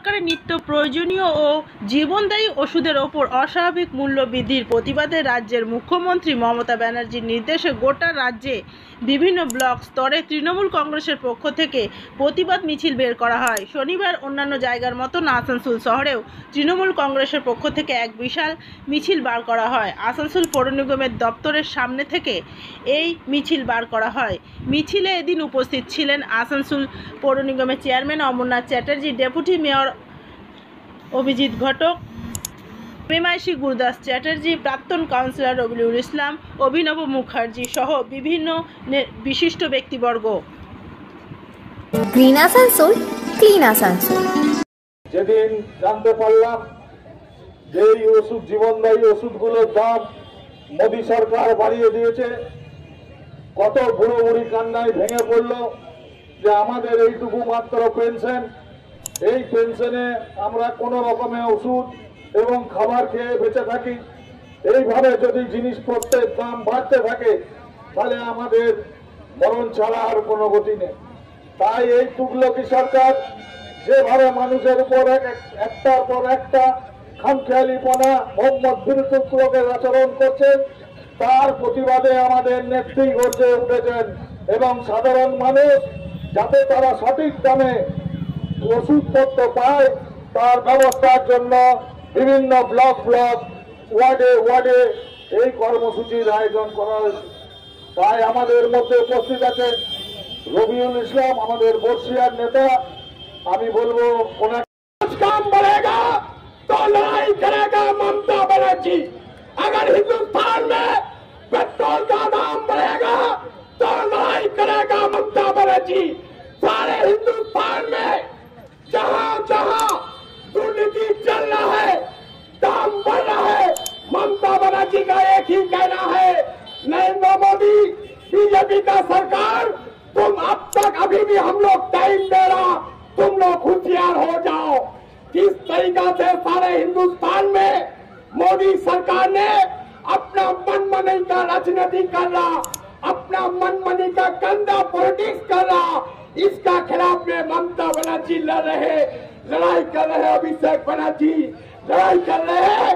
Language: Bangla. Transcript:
সরকারের নিত্য প্রয়োজনীয় ও জীবনদায়ী ওষুধের ওপর অস্বাভাবিক মূল্য বৃদ্ধির প্রতিবাদে রাজ্যের মুখ্যমন্ত্রী মমতা ব্যানার্জির নির্দেশে গোটা রাজ্যে বিভিন্ন ব্লক স্তরে তৃণমূল কংগ্রেসের পক্ষ থেকে প্রতিবাদ মিছিল বের করা হয়। শনিবার অন্যান্য জায়গার মতন আসানসোল শহরেও তৃণমূল কংগ্রেসের পক্ষ থেকে এক বিশাল মিছিল বার করা হয়। আসানসোল পৌর নিগমের দপ্তরের সামনে থেকে এই মিছিল বার করা হয়। মিছিলে এদিন উপস্থিত ছিলেন আসানসোল পৌর নিগমের chairman Amarnath Chatterjee, deputy mayor Abhijit Ghatak, প্রেমাইশী গুরুদাস চ্যাটার্জি, প্রাক্তন কাউন্সিলর রবিউল ইসলাম, অভিনব মুখার্জি সহ বিভিন্ন বিশিষ্ট ব্যক্তিবর্গ। Green Asansol, clean Asansol. যেদিন জানতে পারলাম যে এই ওষুধ, জীবনদায়ী ওষুধগুলোর দাম মোদী সরকার বাড়িয়ে দিয়েছে, কত বুড়ো বুড়ি কান্নায় ভেঙে পড়লো যে আমাদের এইটুকু মাত্র পেনশন, এই পেনশনে আমরা কোনো রকমে ওষুধ এবং খাবার খেয়ে বেঁচে থাকি। এইভাবে যদি জিনিসপত্রের দাম বাড়তে থাকে তাহলে আমাদের মরণ ছাড়া আর কোনো গতি নেই। তাই এই তুগলকি সরকার যেভাবে মানুষের উপর একটার পর একটা খামখেয়ালিপনা, মোহাম্মদ বিরুদ্ধের আচরণ করছেন, তার প্রতিবাদে আমাদের নেত্রী গর্জে উঠেছেন এবং সাধারণ মানুষ যাতে তারা সঠিক দামে ওষুধপত্র পায় তার ব্যবস্থার জন্য বিভিন্ন ব্লক ওয়ার্ডে ওয়ার্ডে এই কর্মসূচির আয়োজন করা হয়েছে। তাই আমাদের মধ্যে উপস্থিত আছেন রবিউল ইসলাম, আমাদের বর্ষিয়ার নেতা। আমি বলবো ওনাকে काम बढ़ेगा तो लड़ाई करेगा ममता बनर्जी। अगर हिंदुस्तान में पेट्रोल का दाम बढ़ेगा तो लड़ाई करेगा ममता बनर्जी। सारे हिंदुस्तान में जहां जहां दुर्नीति चल रहा है, दाम बढ़ रहा है, ममता बनर्जी का एक ही कहना है, नरेंद्र मोदी बीजेपी का सरकार, तुम अब तक अभी भी हम लोग टाइम दे रहा, तुम लोग होशियार हो जाओ। किस तरीका से सारे हिंदुस्तान में मोदी सरकार ने अपना मनमानी का राजनीति कर रहा, अपना मनमानी का गंदा पॉलिटिक्स कर रहा, इसका खिलाफ में ममता बनर्जी लड़ाई कर रहे, अभिषेक बनर्जी लड़ाई कर रहे हैं।